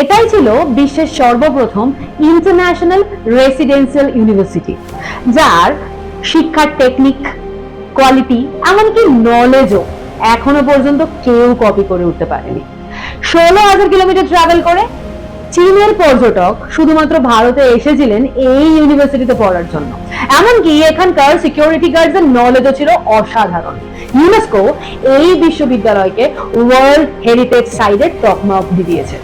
এটাই ছিল বিশ্বের সর্বপ্রথম ইন্টারন্যাশনাল রেসিডেন্সিয়াল ইউনিভার্সিটি, যার শিক্ষার টেকনিক, কোয়ালিটি, এমনকি নলেজও এখনো পর্যন্ত কেউ কপি করে উঠতে পারেনি। 16,000 কিলোমিটার ট্রাভেল করে চীনের পর্যটক শুধুমাত্র ভারতে এসেছিলেন এই ইউনিভার্সিটিতে পড়ার জন্য। এমনকি এখানকার সিকিউরিটি গার্ডসের নলেজও ছিল অসাধারণ। ইউনেস্কো এই বিশ্ববিদ্যালয়কে ওয়ার্ল্ড হেরিটেজ সাইটের তকমা অবধি দিয়েছে।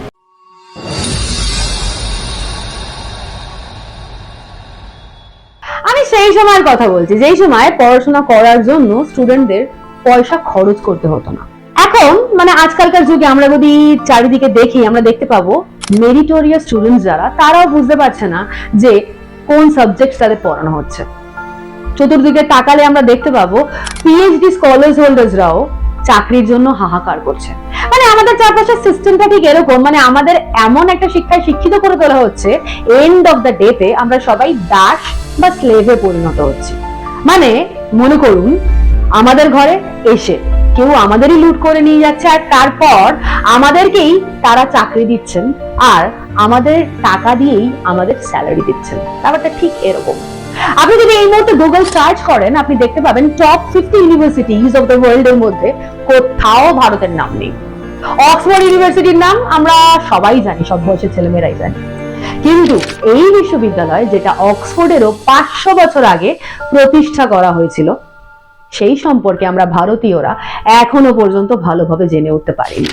আমি সেই সময়ের কথা বলছি, যেই সময় পড়াশোনা করার জন্য স্টুডেন্টদের পয়সা খরচ করতে হতো না। এখন আজকালকার যুগে আমরা যদি চারিদিকে দেখি, আমরা দেখতে পাবো মেরিটোরিয়াস স্টুডেন্ট যারা, তারাও বুঝতে পারছে না যে কোন সাবজেক্ট তাদের পড়ানো হচ্ছে। চতুর্দিকে তাকালে আমরা দেখতে পাবো পিএইচডি স্কলার্স হোল্ডার্সরাও চাকরির জন্য হাহাকার করছে। আমাদের চারপাশের সিস্টেমটা ঠিক এরকম, আমাদের এমন একটা শিক্ষায় শিক্ষিত করে তোলা হচ্ছে, এন্ড অফ দ্য ডেতে আমরা সবাই দাস বা স্লেভে পরিণত হচ্ছি। মনে করুন, আমাদের ঘরে এসে কেউ আমাদেরই লুট করে নিয়ে যাচ্ছে, আর তারপর আমাদেরকেই তারা চাকরি দিচ্ছেন, আর আমাদের টাকা দিয়েই আমাদের স্যালারি দিচ্ছেন। ব্যাপারটা ঠিক এরকম। আপনি যদি এই মুহূর্তে গুগল সার্চ করেন, আপনি দেখতে পাবেন top 50 universities of the world এর মধ্যে কোথাও ভারতের নাম নেই। অক্সফোর্ড ইউনিভার্সিটির নাম আমরা সবাই জানি, সব বয়সের ছেলেমেয়েরাই জানে, কিন্তু এই বিশ্ববিদ্যালয়, যেটা অক্সফোর্ডেরও 500 বছর আগে প্রতিষ্ঠা করা হয়েছিল, সেই সম্পর্কে আমরা ভারতীয়রা এখনো পর্যন্ত ভালোভাবে জেনে উঠতে পারিনি।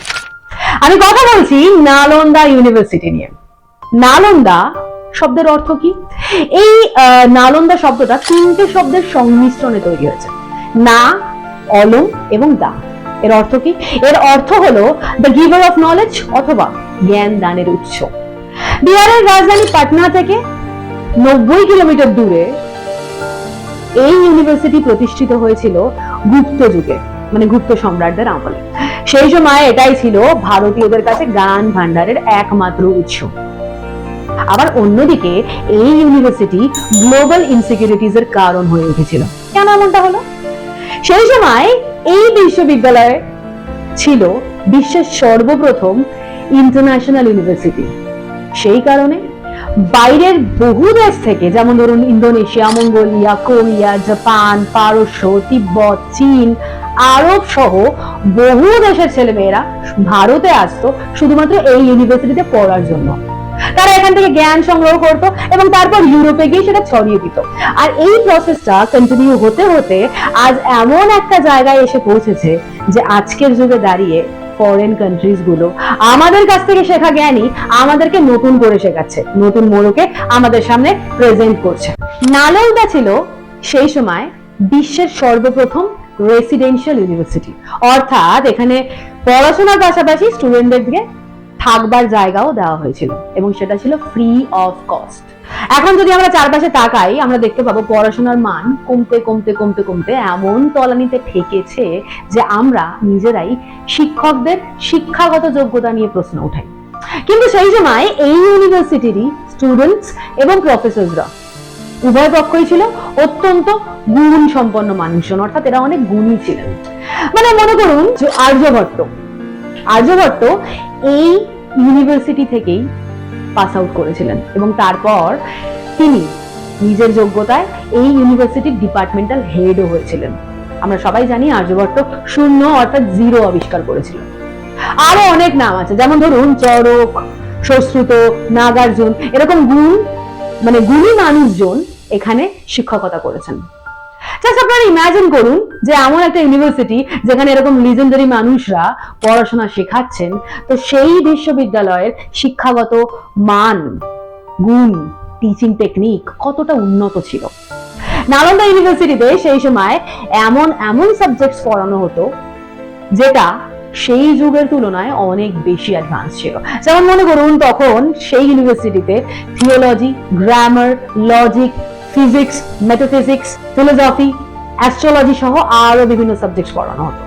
আমি কথা বলছি নালন্দা ইউনিভার্সিটি নিয়ে। নালন্দা শব্দের অর্থ কি? এই নালন্দা শব্দটা 3টে শব্দের সংমিশ্রণে তৈরি হয়েছে, না, অলম এবং দা। এর অর্থ কি? এর অর্থ হলো দ্য গিভার অফ নলেজ, অথবা জ্ঞান দানের উৎস। বিহারের রাজধানী পাটনা থেকে 90 কিলোমিটার দূরে এই ইউনিভার্সিটি প্রতিষ্ঠিত হয়েছিল গুপ্ত যুগে, গুপ্ত সম্রাটদের আমলে। সেই সময় এটাই ছিল ভারতীয়দের কাছে জ্ঞান ভান্ডারের একমাত্র উৎস। আবার অন্যদিকে এই ইউনিভার্সিটি গ্লোবাল ইনসিকিউরিটিজ এর কারণ হয়ে উঠেছিল। কেন এমনটা হলো? সেই সময় এই বিশ্ববিদ্যালয় ছিল বিশ্বের সর্বপ্রথম ইন্টারন্যাশনাল ইউনিভার্সিটি। সেই কারণে বাইরের বহু দেশ থেকে, যেমন ধরুন ইন্দোনেশিয়া, মঙ্গোলিয়া, কোরিয়া, জাপান, পারস্য, তিব্বত, চীন, আরব সহ বহু দেশের ছেলেমেয়েরা ভারতে আসতো শুধুমাত্র এই ইউনিভার্সিটিতে পড়ার জন্য। তারা এখান থেকে জ্ঞান সংগ্রহ করত এবং তারপর ইউরোপে গিয়ে সেটা ছড়িয়ে দিত। আর এই প্রসেসটা কন্টিনিউ হতে হতে আজ এমন একটা জায়গায় এসে পৌঁছেছে যে আজকের যুগে দাঁড়িয়ে ফরেন কান্ট্রিজ গুলো আমাদের কাছ থেকে শেখা জ্ঞানই আমাদেরকে নতুন করে শেখাচ্ছে, নতুন মোড়কে আমাদের সামনে প্রেজেন্ট করছে। নালন্দা ছিল সেই সময় বিশ্বের সর্বপ্রথম রেসিডেন্সিয়াল ইউনিভার্সিটি, অর্থাৎ এখানে পড়াশোনার পাশাপাশি স্টুডেন্টদেরকে থাকবার জায়গাও দেওয়া হয়েছিল, এবং সেটা ছিল ফ্রি অফ কস্ট। এখন যদি আমরা চারপাশে তাকাই, আমরা দেখতে পাবো পড়াশোনার মান কমতে কমতে কমতে কমতে এমন তলানিতে ঠেকেছে যে আমরা নিজেরাই শিক্ষকদের শিক্ষাগত যোগ্যতা নিয়ে প্রশ্ন উঠাই। কিন্তু সেই সময় এই ইউনিভার্সিটিরই স্টুডেন্টস এবং প্রফেসররা উভয় পক্ষই ছিল অত্যন্ত গুণ সম্পন্ন মানুষজন, অর্থাৎ এরা অনেক গুণী ছিলেন। মনে করুন আর্যভট্ট এই ইউনিভার্সিটি থেকেই পাস আউট করেছিলেন, এবং তারপর তিনি নিজের যোগ্যতায় এই ইউনিভার্সিটির ডিপার্টমেন্টাল হেডও হয়েছিলেন। আমরা সবাই জানি আর্যভট্ট শূন্য অর্থাৎ জিরো আবিষ্কার করেছিল। আরো অনেক নাম আছে, যেমন ধরুন চরক, সুশ্রুত, নাগার্জুন, এরকম গুণী মানুষজন এখানে শিক্ষকতা করেছেন। জাস্ট আপনারা ইমাজিন করুন যে এমন একটা ইউনিভার্সিটি যেখানে এরকম লিজেন্ডারি মানুষরা পড়াশোনা শেখাচ্ছেন, তো সেই বিশ্ববিদ্যালয়ের শিক্ষাগত মান, গুণ, টিচিং টেকনিক কতটা উন্নত ছিল। নালন্দা ইউনিভার্সিটিতে সেই সময় এমন সাবজেক্টস পড়ানো হতো যেটা সেই যুগের তুলনায় অনেক বেশি অ্যাডভান্স ছিল। যেমন মনে করুন, তখন সেই ইউনিভার্সিটিতে theology, grammar, logic, physics, metaphysics, philosophy, astrology সহ আরো বিভিন্ন সাবজেক্ট পড়ানো হতো।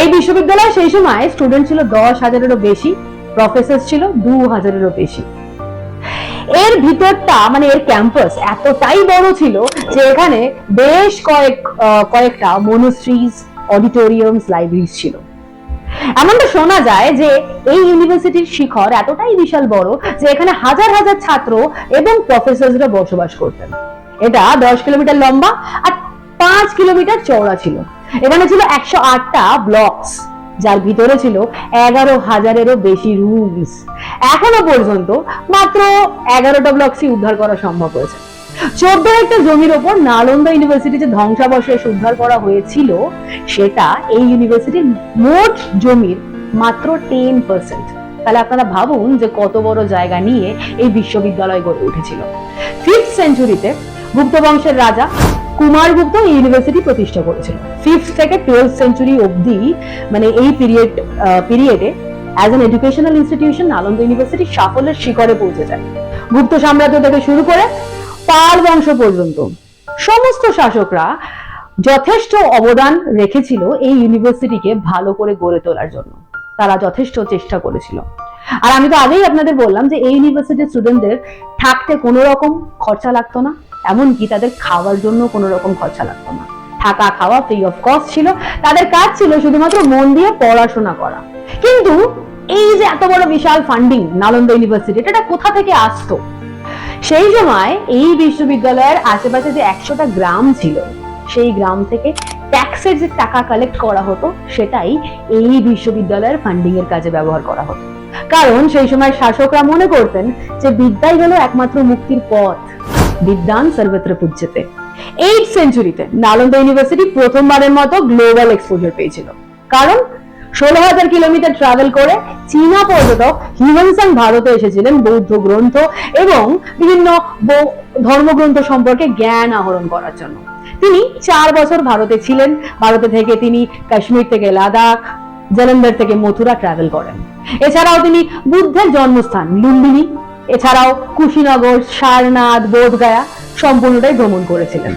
এই বিশ্ববিদ্যালয়ে সেই সময় স্টুডেন্ট ছিল 10,000-এরও বেশি, প্রফেসর ছিল 2,000-এরও বেশি। এর ভিতরটা এর ক্যাম্পাস এতটাই বড় ছিল যে এখানে বেশ কয়েকটা মনোস্ট্রিজ, অডিটোরিয়ামস, লাইব্রেরিজ ছিল। এমনটা শোনা যায় যে এই ইউনিভার্সিটির শিখর এতটাই বিশাল বড় যে এখানে হাজার হাজার ছাত্র এবং প্রফেসররা বসবাস করতেন। এটা 10 কিলোমিটার লম্বা আর 5 কিলোমিটার চওড়া ছিল। এখানে ছিল 108টা ব্লকস, যার ভিতরে ছিল 11,000-এরও বেশি রুমস। এখনো পর্যন্ত মাত্র 11টা ব্লকসই উদ্ধার করা সম্ভব হয়েছে। 14 হেক্টর জমির ওপর নালন্দা ইউনিভার্সিটি যে ধ্বংসাবশেষ উদ্ধার করা হয়েছিল, সেটা এই ইউনিভার্সিটির মোট জমির মাত্র 10%। তাহলে আপনারা ভাবুন যে কত বড় জায়গা নিয়ে এই বিশ্ববিদ্যালয় গড়ে উঠেছিল। 5th সেঞ্চুরিতে গুপ্ত বংশের রাজা কুমারগুপ্ত ইউনিভার্সিটি প্রতিষ্ঠা করেছিল। 5th থেকে 12th সেঞ্চুরি অবধি, মানে এই পিরিয়ডে as an educational institution Nalanda university সাফল্যের শিখরে পৌঁছে যায়। গুপ্ত সাম্রাজ্য থেকে শুরু করে পাল বংশ পর্যন্ত সমস্ত শাসকরা যথেষ্ট অবদান রেখেছিল এই ইউনিভার্সিটিকে ভালো করে গড়ে তোলার জন্য। তারা যথেষ্ট চেষ্টা করেছিল। আর আমি তো আগেই আপনাদের বললাম যে এই ইউনিভার্সিটির স্টুডেন্টদের থাকতে কোনো রকম খরচা লাগতো না, এমনকি তাদের খাওয়ার জন্য কোনো রকম খরচা লাগতো না। থাকা খাওয়া ফ্রি অফ কস্ট ছিল। তাদের কাজ ছিল শুধুমাত্র মন দিয়ে পড়াশোনা করা। কিন্তু এই যে এত বড় বিশাল ফান্ডিং নালন্দা ইউনিভার্সিটি, এটা কোথা থেকে আসতো? সেই সময় এই বিশ্ববিদ্যালয়ের আশেপাশে যে 100টা গ্রাম ছিল, সেই গ্রাম থেকে ট্যাক্সের যে টাকা কালেক্ট করা হতো, সেটাই এই বিশ্ববিদ্যালয়ের ফান্ডিং এর কাজে ব্যবহার করা হতো। কারণ সেই সময় শাসকরা মনে করতেন যে বিদ্যাই হলো একমাত্র মুক্তির পথ। বিদ্যান সর্বত্র পূজ্যতে। 8th সেঞ্চুরিতে নালন্দা ইউনিভার্সিটি প্রথমবারের মতো গ্লোবাল এক্সপোজার পেয়েছিল। কারণ 16,000 কিলোমিটার ট্রাভেল করে চীনা পর্যটক হিউয়েনসাং ভারতে এসেছিলেন বৌদ্ধ গ্রন্থ এবং বিভিন্ন ধর্মগ্রন্থ সম্পর্কে জ্ঞান আহরণ করার জন্য। তিনি 4 বছর ভারতে ছিলেন। ভারতে থেকে তিনি কাশ্মীর থেকে লাদাখ, জলন্ধর থেকে মথুরা ট্রাভেল করেন। এছাড়াও তিনি বুদ্ধের জন্মস্থান লুম্বিনী, এছাড়াও কুশীনগর, সারনাথ, বোধগয়া সম্পূর্ণটাই ভ্রমণ করেছিলেন।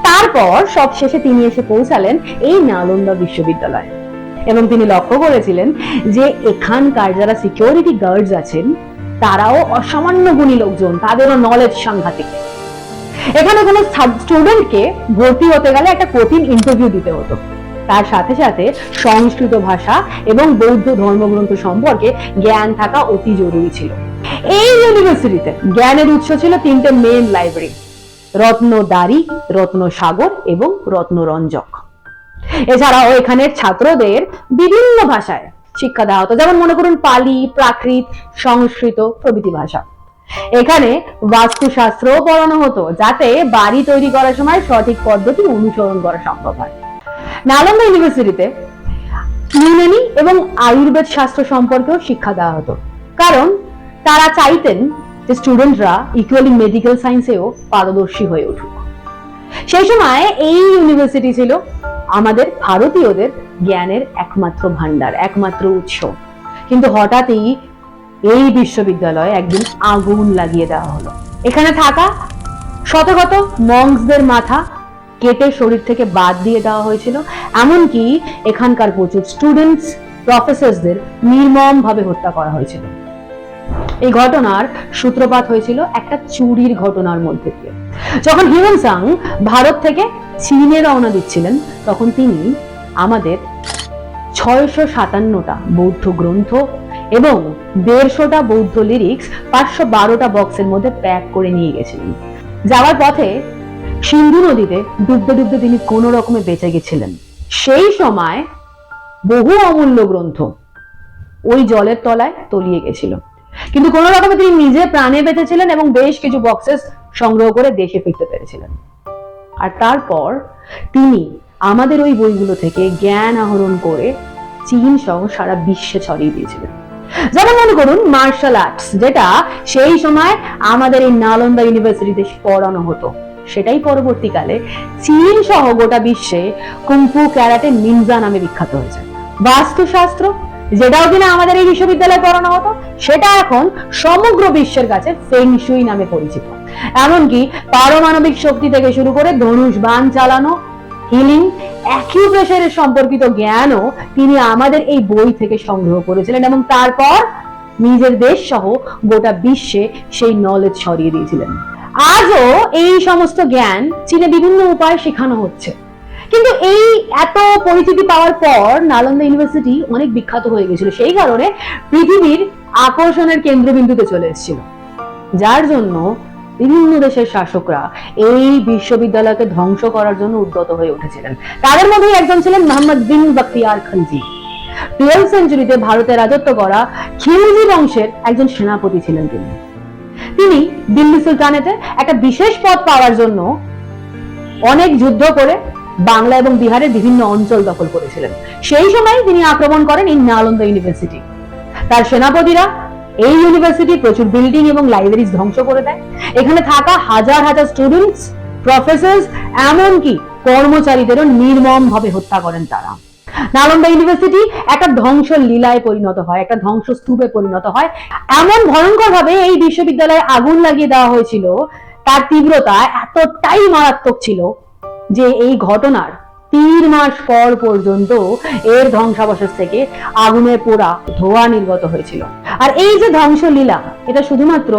তারপর সবশেষে তিনি এসে পৌঁছালেন এই নালন্দা বিশ্ববিদ্যালয়ে এবং তিনি লক্ষ্য করেছিলেন যে এখানকার যারা সিকিউরিটি গার্ডস আছেন তারাও অসামান্য গুণী লোকজন, তাদেরও নলেজ সাংঘাতিক। এখানে কোনো স্টুডেন্টকে ভর্তি হতে গেলে একটা কঠিন ইন্টারভিউ দিতে হতো। তার সাথে সাথে সংস্কৃত ভাষা এবং বৌদ্ধ ধর্মগ্রন্থ সম্পর্কে জ্ঞান থাকা অতি জরুরি ছিল। এই ইউনিভার্সিটিতে জ্ঞানের উৎস ছিল 3টে মেন লাইব্রেরি: রত্নদ্বারী, রত্নসাগর এবং রত্নরঞ্জক। এছাড়াও এখানের ছাত্রদের বিভিন্ন ভাষায় শিক্ষা দেওয়া হতো, যেমন মনে করুন পালি, প্রাকৃত, সংস্কৃত প্রভৃতি ভাষা। এখানে বাস্তুশাস্ত্রও পড়ানো হতো, যাতে বাড়ি তৈরি করার সময় সঠিক পদ্ধতি অনুসরণ করা সম্ভব হয়। নালন্দা ইউনিভার্সিটিতে ইউনানি এবং আয়ুর্বেদ শাস্ত্র সম্পর্কেও শিক্ষা দেওয়া হতো, কারণ তারা চাইতেন যে স্টুডেন্টরা ইকুয়ালি মেডিকেল সায়েন্সেও পারদর্শী হয়ে উঠুক। সেই সময় এই ইউনিভার্সিটি ছিল আমাদের ভারতীয়দের জ্ঞানের একমাত্র ভান্ডার, একমাত্র উৎস। কিন্তু হঠাৎই এই বিশ্ববিদ্যালয়ে একদিন আগুন লাগিয়ে দেওয়া হলো। এখানে থাকা শত শত মঙ্কসদের মাথা কেটে শরীর থেকে বাদ দিয়ে দেওয়া হয়েছিল। এমনকি এখানকার প্রচুর স্টুডেন্টস, প্রফেসরদের নির্মম ভাবে হত্যা করা হয়েছিল। এই ঘটনার সূত্রপাত হয়েছিল একটা চুরির ঘটনার মধ্যে দিয়ে। যখন হিউয়েনসাং ভারত থেকে চীনে রওনা দিচ্ছিলেন, তখন তিনি আমাদের 657টা বৌদ্ধ গ্রন্থ এবং 150টা বৌদ্ধ লিরিক্স 512টা বক্সের মধ্যে প্যাক করে নিয়ে গেছিলেন। যাওয়ার পথে সিন্ধু নদীতে ডুবতে ডুবতে তিনি কোনো রকমে বেঁচে গেছিলেন। সেই সময় বহু অমূল্য গ্রন্থ ওই জলের তলায় তলিয়ে গেছিল, কিন্তু কোনো রকমে তিনি নিজে প্রাণে বেঁচেছিলেন এবং বেশ কিছু বক্সেস সংগ্রহ করে দেশে ফিরতে পেরেছিলেন। আর তারপর তিনি আমাদের ওই বইগুলো থেকে জ্ঞান আহরণ করে চীন সহ সারা বিশ্বে ছড়িয়ে দিয়েছিলেন। যেমন মনে করুন মার্শাল আর্টস, যেটা সেই সময় আমাদের এই নালন্দা ইউনিভার্সিটিতে পড়ানো হতো, সেটাই পরবর্তীকালে চীন সহ গোটা বিশ্বে কুংফু, ক্যারাটে, নিনজা নামে বিখ্যাত হয়েছে। বাস্তুশাস্ত্র, যেটাও কিনা আমাদের এই বিশ্ববিদ্যালয়ে পড়ানো হতো, সেটা এখন সমগ্র বিশ্বের কাছে ফেংশুই নামে পরিচিত। এমনকি পারমাণবিক শক্তি থেকে শুরু করে ধনুষ বাণ চালানো, হিলিং, অ্যাকিউপ্রেশারের সম্পর্কিত জ্ঞানও তিনি আমাদের এই বই থেকে সংগ্রহ করেছিলেন এবং তারপর নিজের দেশ সহ গোটা বিশ্বে সেই নলেজ ছড়িয়ে দিয়েছিলেন। আজও এই সমস্ত জ্ঞান চীনে বিভিন্ন উপায়ে শেখানো হচ্ছে, কিন্তু এই এত পরিচিতি পাওয়ার পর নালন্দা ইউনিভার্সিটি অনেক বিখ্যাত হয়ে গেছিল, সেই কারণে পৃথিবীর আকর্ষণের কেন্দ্রবিন্দুতে চলে এসেছিল, যার জন্য বিভিন্ন দেশের শাসকরা এই বিশ্ববিদ্যালয়কে ধ্বংস করার জন্য উদ্যত হয়ে উঠেছিলেন। তাদের মধ্যে একজন ছিলেন মোহাম্মদ বিন বখতিয়ার খলজি। 12th সেঞ্চুরিতে ভারতে রাজত্ব করা খিলজি বংশের একজন সেনাপতি ছিলেন তিনি দিল্লি সুলতানেতে একটা বিশেষ পদ পাওয়ার জন্য অনেক যুদ্ধ করে বাংলা এবং বিহারের বিভিন্ন অঞ্চল দখল করেছিলেন। সেই সময় তিনি আক্রমণ করেন এই নালন্দা ইউনিভার্সিটি। তার সেনাপতিরা এই ইউনিভার্সিটি প্রচুর বিল্ডিং এবং লাইব্রেরি ধ্বংস করে দেয়। এখানে থাকা হাজার হাজার স্টুডেন্টস, প্রফেসর, এমনকি কর্মচারীদেরও নির্মম ভাবে হত্যা করেন তারা। নালন্দা ইউনিভার্সিটি একটা ধ্বংস লীলায় পরিণত হয়, একটা ধ্বংস স্তূপে পরিণত হয়। এমন ভয়ঙ্কর ভাবে এই বিশ্ববিদ্যালয়ে আগুন লাগিয়ে দেওয়া হয়েছিল, তার তীব্রতা এতটাই মারাত্মক ছিল যে এই ঘটনার 3 মাস পর পর্যন্ত এর ধ্বংসাবশেষ থেকে আগুনের পোড়া ধোঁয়া নির্গত হয়েছিল। আর এই যে ধ্বংসলীলা, এটা শুধুমাত্র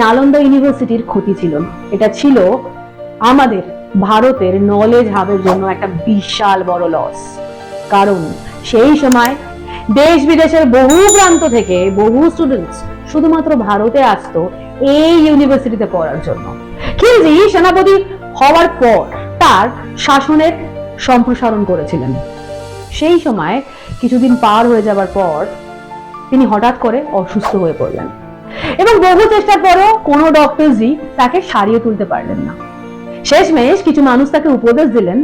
নালন্দা ইউনিভার্সিটির ক্ষতি ছিল না, এটা ছিল আমাদের ভারতের নলেজ হাবের জন্য একটা বিশাল বড় লস। কারণ সেই সময় দেশ বিদেশের বহু প্রান্ত থেকে বহু স্টুডেন্টস শুধুমাত্র ভারতে আসতো এই ইউনিভার্সিটিতে পড়ার জন্য। খিলজি সেনাপতি হওয়ার পর তার শাসনের সম্প্রসারণ করেছিলেন। সেই সময় কিছুদিন পার হয়ে যাবার পর তিনি হঠাৎ করে অসুস্থ হয়ে পড়লেন এবং বহু চেষ্টার পরেও কোনো ডক্টরজি তাকে সারিয়ে তুলতে পারলেন না। শেষমেশ কিছু মানুষ তাকে উপদেশ দিলেন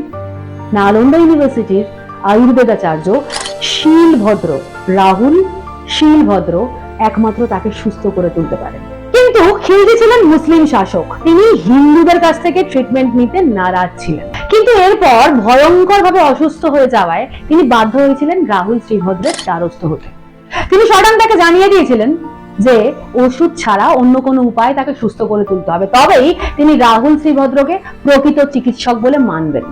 নালন্দা ইউনিভার্সিটির আয়ুর্বেদাচার্য শীলভদ্র, রাহুল শীলভদ্র একমাত্র তাকে সুস্থ করে তুলতে পারেন। কিন্তু খিলজি ছিলেন মুসলিম শাসক, তিনি হিন্দুদের কাছ থেকে ট্রিটমেন্ট নিতে নারাজ ছিলেন। কিন্তু এরপর ভয়ঙ্কর ভাবে অসুস্থ হয়ে যাওয়ায় তিনি বাধ্য হয়েছিলেন রাহুল শ্রীভদ্রের দ্বারস্থ হতে। তিনি সডান তাকে জানিয়ে দিয়েছিলেন যে ওষুধ ছাড়া অন্য কোনো উপায় তাকে সুস্থ করে তুলতে হবে, তবেই তিনি রাহুল শ্রীভদ্রকে প্রকৃত চিকিৎসক বলে মানবেন।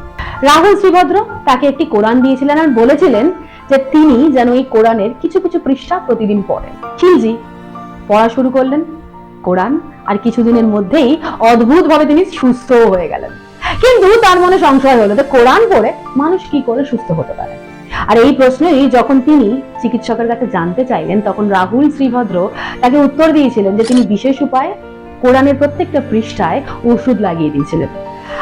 রাহুল শ্রীভদ্র তাকে একটি কোরআন দিয়েছিলেন আর বলেছিলেন যে তিনি যেন এই কোরআনের কিছু কিছু পৃষ্ঠা প্রতিদিন পড়েন। খিলজি পড়া শুরু করলেন কোরআন, আর কিছুদিনের মধ্যেই অদ্ভুত ভাবে তিনি সুস্থ হয়ে গেলেন। কিন্তু তার মনে সংশয় হলো যে কোরআন পড়ে মানুষ কি করে সুস্থ হতে পারে। আর এই প্রশ্নই যখন তিনি চিকিৎসকের কাছে জানতে চাইলেন, তখন রাহুল শ্রীভদ্র তাকে উত্তর দিয়েছিলেন যে তিনি বিশেষ উপায়ে কোরআনের প্রত্যেকটা পৃষ্ঠায় ওষুধ লাগিয়ে দিয়েছিলেন।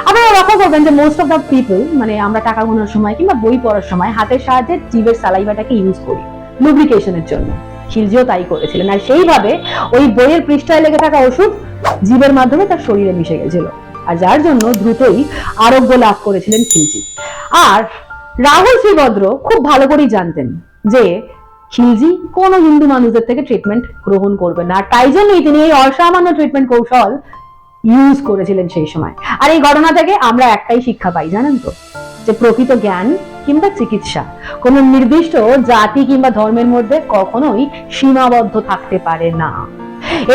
আপনারা লক্ষ্য করবেন যে মোস্ট অফ দ্য পিপল, মানে আমরা টাকা গোনার সময় কিংবা বই পড়ার সময় হাতের সাহায্যে জিভের সালাইভাটাকে ইউজ করি লুব্রিকেশনের জন্য। খিলজিও তাই করেছিলেন, আর সেইভাবে ওই বইয়ের পৃষ্ঠায় লেগে থাকা ওষুধ জীবের মাধ্যমে তার শরীরে মিশে গেছিল, আর যার জন্য দ্রুতই আরোগ্য লাভ করেছিলেন খিলজি। আর রাহুল শ্রীভদ্র খুব ভালো করেই জানতেন যে খিলজি কোনো হিন্দু মানুষদের থেকে ট্রিটমেন্ট গ্রহণ করবে না, তাই জন্যই তিনি এই অসামান্য ট্রিটমেন্ট কৌশল ইউজ করেছিলেন সেই সময়। আর এই ঘটনা থেকে আমরা একটাই শিক্ষা পাই, জানেন তো, যে প্রকৃত জ্ঞান কিংবা চিকিৎসা কোন নির্দিষ্ট জাতি কিংবা ধর্মের মধ্যে কখনোই সীমাবদ্ধ থাকতে পারে না।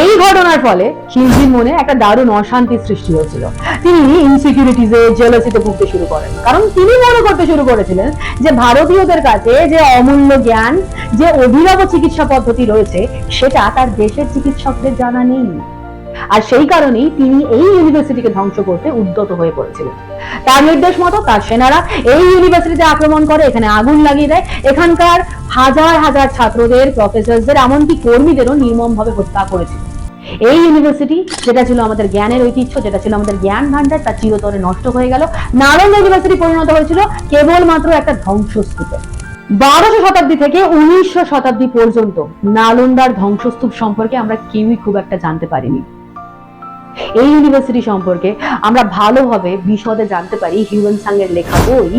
এই ঘটনার ফলে খিলজির মনে একটা দারুণ অশান্তি সৃষ্টি হয়েছিল। তিনি ইনসিকিউরিটিজে, জেলাসিতে ভুগতে শুরু করেন, কারণ তিনি মনে করতে শুরু করেছিলেন যে ভারতীয়দের কাছে যে অমূল্য জ্ঞান, যে অভিনব চিকিৎসা পদ্ধতি রয়েছে, সেটা তার দেশের চিকিৎসকদের জানা নেই। আর সেই কারণেই তিনি এই ইউনিভার্সিটিকে ধ্বংস করতে উদ্যত হয়ে পড়েছিলেন। তার নির্দেশ মতো তার সেনারা এই ইউনিভার্সিটিতে আক্রমণ করে, এখানে আগুন লাগিয়ে দেয়, এখানকার হাজার হাজার ছাত্রদের, প্রফেসরদের, এমনকি কর্মীদেরও নির্মমভাবে হত্যা করেছিল। এই ইউনিভার্সিটি, যেটা ছিল আমাদের জ্ঞানের ঐতিহ্য, যেটা ছিল আমাদের জ্ঞান ভান্ডার, তা চিরতরে নষ্ট হয়ে গেল। নালন্দা ইউনিভার্সিটি পরিণত হয়েছিল কেবলমাত্র একটা ধ্বংসস্তূপে। 12শো শতাব্দী থেকে 19শো শতাব্দী পর্যন্ত নালন্দার ধ্বংসস্তূপ সম্পর্কে আমরা কেউই খুব একটা জানতে পারিনি। এই ইউনিভার্সিটি সম্পর্কে আমরা ভালোভাবে বিশদে জানতে পারি হিউয়েন-সাংয়ের লেখা বই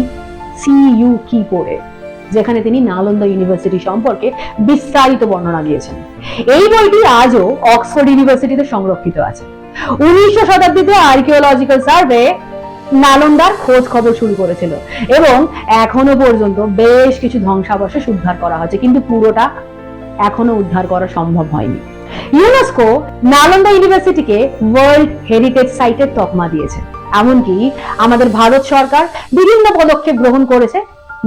সিইউ কি পড়ে, যেখানে তিনি নালন্দা ইউনিভার্সিটি সম্পর্কে বিস্তারিত বর্ণনা দিয়েছেন। এই বইটি আজও অক্সফোর্ড ইউনিভার্সিটিতে সংরক্ষিত আছে। 19শো শতাব্দীতে আর্কিওলজিক্যাল সার্ভে নালন্দার খোঁজ খবর শুরু করেছিল এবং এখনো পর্যন্ত বেশ কিছু ধ্বংসাবশেষ উদ্ধার করা হয়েছে, কিন্তু পুরোটা এখনো উদ্ধার করা সম্ভব হয়নি। ইউনেস্কো নালন্দা ইউনিভার্সিটিকে ওয়ার্ল্ড হেরিটেজ সাইটের তকমা দিয়েছে। এমনকি আমাদের ভারত সরকার বিভিন্ন পদক্ষেপ গ্রহণ করেছে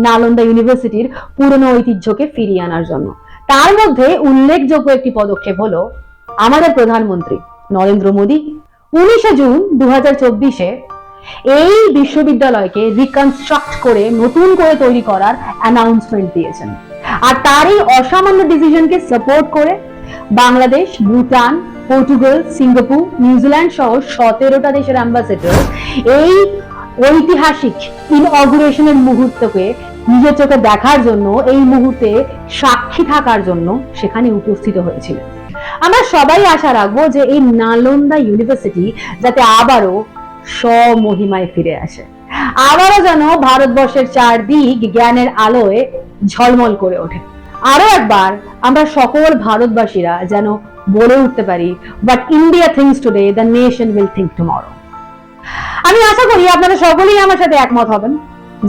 নালন্দা ইউনিভার্সিটির পুরনো ঐতিহ্যকে ফিরিয়ে আনার জন্য। তার মধ্যে উল্লেখযোগ্য একটি পদক্ষেপ হলো আমাদের প্রধানমন্ত্রী নরেন্দ্র মোদী 19শে জুন 2024-এ এই বিশ্ববিদ্যালয়কে রিকনস্ট্রাক্ট করে নতুন করে তৈরি করার অ্যানাউন্সমেন্ট দিয়েছেন। আর তার এই অসামান্য ডিসিশনকে সাপোর্ট করে Bangladesh, Bhutan, Portugal, Singapore, New Zealand সহ 17টা দেশের অ্যাম্বাসেডর এই ঐতিহাসিক ইনঅগুরেশনের মুহূর্তকে নিজের চোখে দেখার জন্য, এই মুহূর্তে সাক্ষী থাকার জন্য সেখানে উপস্থিত হয়েছিলেন। আমরা সবাই আশা রাখবো যে এই নালন্দা ইউনিভার্সিটি যাতে আবারও স্বমহিমায় ফিরে আসে, আবারও যেন ভারতবর্ষের চারদিক জ্ঞানের আলোয় ঝলমল করে ওঠে। আরো একবার আমরা সকল ভারতবাসীরা যেন বলে উঠতে পারি, but India thinks today, the nation will think tomorrow. আমি আশা করি আপনারা সকলেই আমার সাথে একমত হবেন।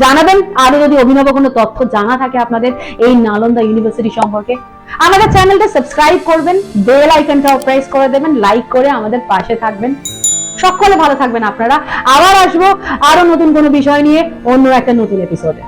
জানাবেন আরো যদি অভিনব কোনো তথ্য জানা থাকে আপনাদের এই নালন্দা ইউনিভার্সিটি সম্পর্কে। আমাদের চ্যানেলটা সাবস্ক্রাইব করবেন, বেল আইকনটাও প্রেস করে দেবেন, লাইক করে আমাদের পাশে থাকবেন। সকলে ভালো থাকবেন আপনারা। আবার আসবো আরো নতুন কোনো বিষয় নিয়ে অন্য একটা নতুন এপিসোডে।